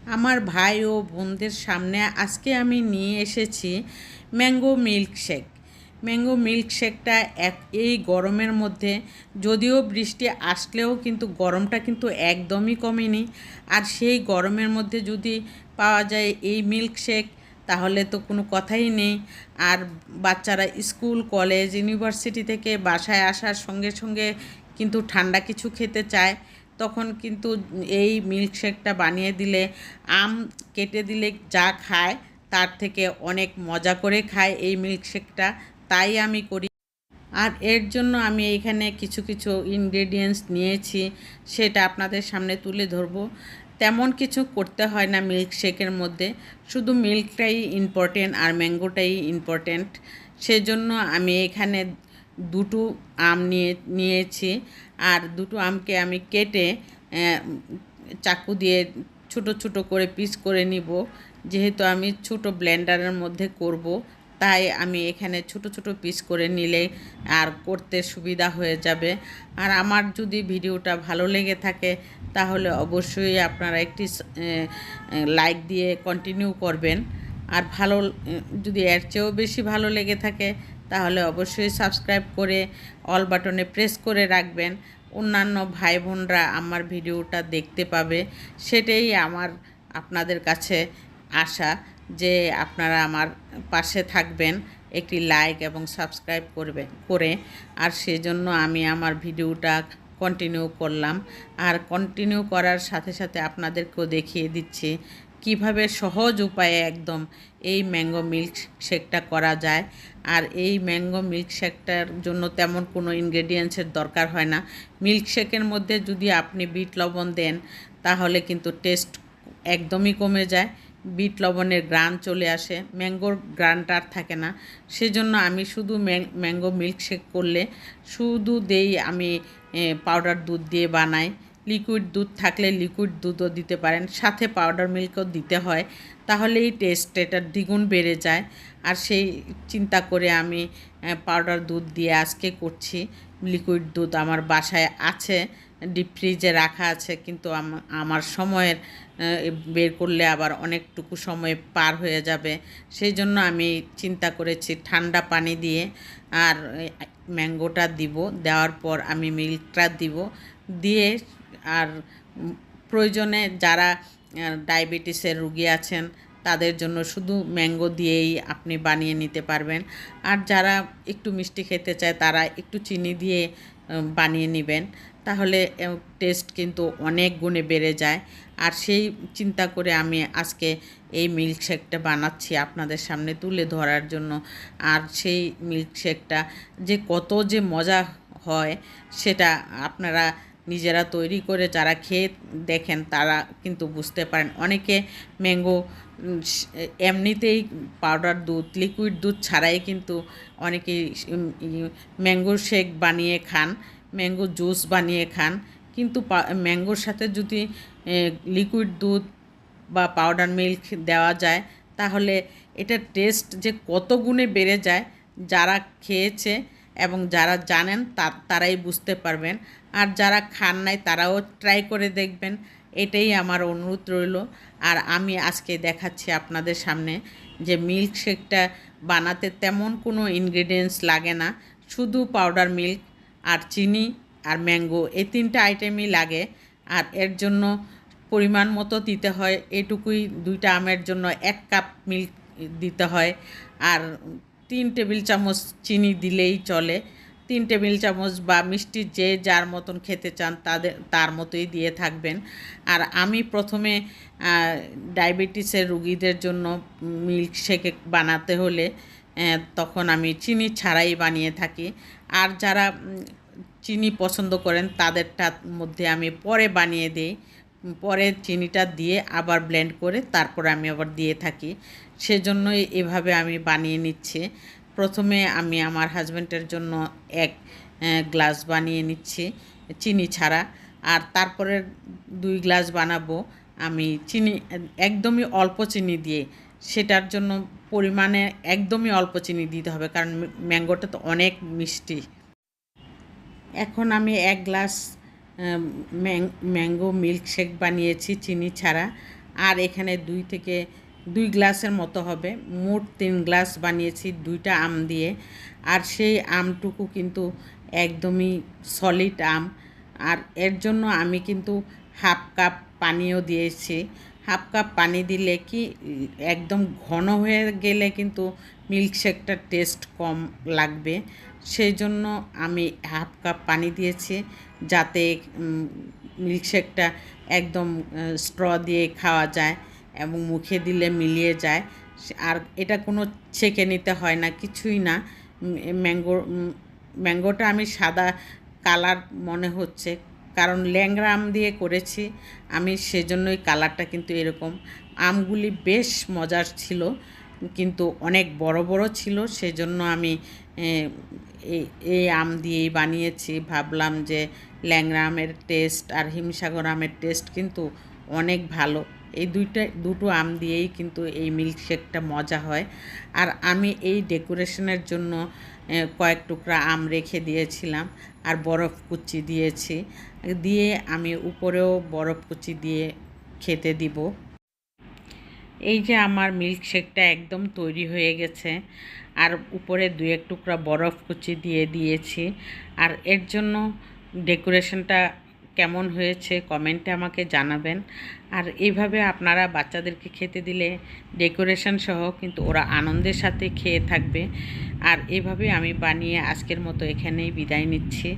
আমার ভাই ও বোনদের সামনে আজকে আমি নিয়ে এসেছি ম্যাঙ্গো মিল্কশেক। ম্যাঙ্গো মিল্কশেকটা এই গরমের মধ্যে যদিও বৃষ্টি আসলেও কিন্তু গরমটা কিন্তু একদমই কমেনি। আর সেই গরমের মধ্যে যদি পাওয়া যায় এই মিল্কশেক তাহলে তো কোনো কথাই নেই। আর বাচ্চারা স্কুল কলেজ ইউনিভার্সিটি থেকে বাসায় আসার সঙ্গে সঙ্গে কিন্তু ঠান্ডা কিছু খেতে চায়, তখন কিন্তু এই মিল্কশেকটা বানিয়ে দিলে আম কেটে দিলে যা খায় তার থেকে অনেক মজা করে খায় এই মিল্কশেকটা। তাই আমি করি। আর এর জন্য আমি এখানে কিছু কিছু ইনগ্রেডিয়েন্টস নিয়েছি, সেটা আপনাদের সামনে তুলে ধরবো। তেমন কিছু করতে হয় না মিল্কশেকের মধ্যে, শুধু মিল্কটাই ইম্পর্টেন্ট আর ম্যাঙ্গোটাই ইম্পর্টেন্ট। সেজন্য আমি এখানে দুটো আম নিয়েছি। আর দুটো আমকে আমি কেটে চাকু দিয়ে ছোট ছোট করে পিস করে নিব। যেহেতু আমি ছোট ব্লেন্ডারের মধ্যে করব, তাই আমি এখানে ছোট ছোট পিস করে নিলে আর করতে সুবিধা হয়ে যাবে। আর আমার যদি ভিডিওটা ভালো লেগে থাকে তাহলে অবশ্যই আপনারা একটি লাইক দিয়ে কন্টিনিউ করবেন। আর যদি এর চেয়েও বেশি ভালো লেগে থাকে তাহলে অবশ্যই সাবস্ক্রাইব করে অল বাটনে প্রেস করে রাখবেন। অন্যান্য ভাই বোনরা আমার ভিডিওটা দেখতে পাবে, সেটাই আমার আপনাদের কাছে আশা যে আপনারা আমার পাশে থাকবেন একটি লাইক এবং সাবস্ক্রাইব করে। আর সেজন্য আমি আমার ভিডিওটা কন্টিনিউ করলাম। আর কন্টিনিউ করার সাথে সাথে আপনাদেরকেও দেখিয়ে দিচ্ছি কিভাবে সহজ উপায়ে একদম এই ম্যাঙ্গো মিল্কশেকটা করা যায়। আর এই ম্যাঙ্গো মিল্কশেকটার জন্য তেমন কোনো ইনগ্রেডিয়েন্টসের দরকার হয় না। মিল্কশেকের মধ্যে যদি আপনি বিট লবণ দেন তাহলে কিন্তু টেস্ট একদমই কমে যায়, বিট লবণের গ্রান চলে আসে, ম্যাঙ্গোর গ্রানটা আর থাকে না। সেজন্য আমি শুধু ম্যাঙ্গো মিল্কশেক করলে শুধু দেই আমি পাউডার দুধ দিয়ে বানাই। লিকুইড দুধ থাকলে লিকুইড দুধও দিতে পারেন, সাথে পাউডার মিল্কও দিতে হয়, তাহলেই টেস্ট এটা দ্বিগুণ বেড়ে যায়। আর সেই চিন্তা করে আমি পাউডার দুধ দিয়ে আজকে করছি। লিকুইড দুধ আমার বাসায় আছে, ডিপ ফ্রিজে রাখা আছে, কিন্তু আমার সময়ের বের করলে আবার অনেকটুকু সময় পার হয়ে যাবে। সেই জন্য আমি চিন্তা করেছি ঠান্ডা পানি দিয়ে আর ম্যাঙ্গোটা দিব, দেওয়ার পর আমি মিল্কটা দিব, দিয়ে আর প্রয়োজনে যারা ডায়াবেটিসের রুগী আছেন তাদের জন্য শুধু ম্যাঙ্গো দিয়েই আপনি বানিয়ে নিতে পারবেন। আর যারা একটু মিষ্টি খেতে চায় তারা একটু চিনি দিয়ে বানিয়ে নেবেন, তাহলে টেস্ট কিন্তু অনেক গুণে বেড়ে যায়। আর সেই চিন্তা করে আমি আজকে এই মিল্কশেকটা বানাচ্ছি আপনাদের সামনে তুলে ধরার জন্য। আর সেই মিল্কশেকটা যে কত যে মজা হয় সেটা আপনারা নিজেরা তৈরি করে যারা খেয়ে দেখেন তারা কিন্তু বুঝতে পারেন। অনেকে ম্যাঙ্গো এমনিতেই পাউডার দুধ লিকুইড দুধ ছাড়াই কিন্তু অনেকেই ম্যাঙ্গো শেক বানিয়ে খান, ম্যাঙ্গো জুস বানিয়ে খান। কিন্তু ম্যাঙ্গোর সাথে যদি লিকুইড দুধ বা পাউডার মিল্ক দেওয়া যায় তাহলে এটার টেস্ট যে কত গুণে বেড়ে যায়, যারা খেয়েছে এবং যারা জানেন তারাই বুঝতে পারবেন। আর যারা খান নাই তারাও ট্রাই করে দেখবেন, এটাই আমার অনুরোধ রইল। আর আমি আজকে দেখাচ্ছি আপনাদের সামনে যে মিল্কশেকটা বানাতে তেমন কোনো ইনগ্রেডিয়েন্টস লাগে না, শুধু পাউডার মিল্ক আর চিনি আর ম্যাঙ্গো, এই তিনটা আইটেমই লাগে। আর এর জন্য পরিমাণ মতো দিতে হয়, এটুকুই, দুইটা আমের জন্য 1 কাপ মিল্ক দিতে হয়। আর 3 টেবিল চামচ চিনি দিলেই চলে। 3 টেবিল চামচ বা মিষ্টি যে যার মতন খেতে চান তার মতোই দিয়ে থাকবেন। আর আমি প্রথমে ডায়াবেটিসের রুগীদের জন্য মিল্কশেক বানাতে হলে তখন আমি চিনি ছাড়াই বানিয়ে থাকি। আর যারা চিনি পছন্দ করেন তাদেরটার মধ্যে আমি পরে বানিয়ে দিই, পরে চিনিটা দিয়ে আবার ব্লেন্ড করে তারপর আমি আবার দিয়ে থাকি। সেজন্যই এভাবে আমি বানিয়ে নিচ্ছি। প্রথমে আমি আমার হাজব্যান্ডের জন্য 1 গ্লাস বানিয়ে নিচ্ছি চিনি ছাড়া। আর তারপরে 2 গ্লাস বানাবো আমি চিনি একদমই অল্প চিনি দিয়ে। সেটার জন্য পরিমাণে একদমই অল্প চিনি দিতে হবে, কারণ ম্যাঙ্গোটা তো অনেক মিষ্টি। এখন আমি 1 গ্লাস ম্যাঙ্গো মিল্কশেক বানিয়েছি চিনি ছাড়া। আর এখানে 2 গ্লাসের মতো হবে, মোট 3 গ্লাস বানিয়েছি 2টা আম দিয়ে। আর সেই আমটুকু কিন্তু একদমই সলিড আম। আর এর জন্য আমি কিন্তু হাফ কাপ পানিও দিয়েছি। হাফ কাপ পানি দিলে কি একদম ঘন হয়ে গেলে কিন্তু মিল্কশেকটার টেস্ট কম লাগবে, সেই জন্য আমি হাফ কাপ পানি দিয়েছি, যাতে মিল্কশেকটা একদম স্ট্র দিয়ে খাওয়া যায় এবং মুখে দিলে মিলিয়ে যায়। আর এটা কোনো ছেঁকে নিতে হয় না, কিছুই না। ম্যাঙ্গোটা আমি সাদা কালার মনে হচ্ছে, কারণ ল্যাংড়া আম দিয়ে করেছি আমি, সেজন্যই কালারটা কিন্তু এরকম। আমগুলি বেশ মজার ছিল, কিন্তু অনেক বড় বড় ছিল, সেজন্য আমি এই আম দিয়েই বানিয়েছি। ভাবলাম যে ল্যাংড়া আমের টেস্ট আর হিমসাগর আমের টেস্ট কিন্তু অনেক ভালো, এই দুটো আম দিয়েই কিন্তু এই মিল্কশেকটা মজা হয়। আর আমি এই ডেকোরেশনের জন্য কয়েক টুকরা আম রেখে দিয়েছিলাম, আর বরফ কুচি দিয়েছি, দিয়ে আমি উপরেও বরফ কুচি দিয়ে খেতে দিব। এই যে আমার মিল্কশেকটা একদম তৈরি হয়ে গেছে, আর উপরে 2-1 টুকরা বরফ কুচি দিয়ে দিয়েছি। আর এর জন্য ডেকোরেশনটা কেমন হয়েছে কমেন্টে আমাকে জানাবেন। আর এইভাবে আপনারা বাচ্চাদেরকে খেতে দিলে ডেকোরেশন সহ কিন্তু ওরা আনন্দের সাথে খেয়ে থাকবে। আর এভাবে আমি বানিয়ে আজকের মতো এখানেই বিদায় নিচ্ছি।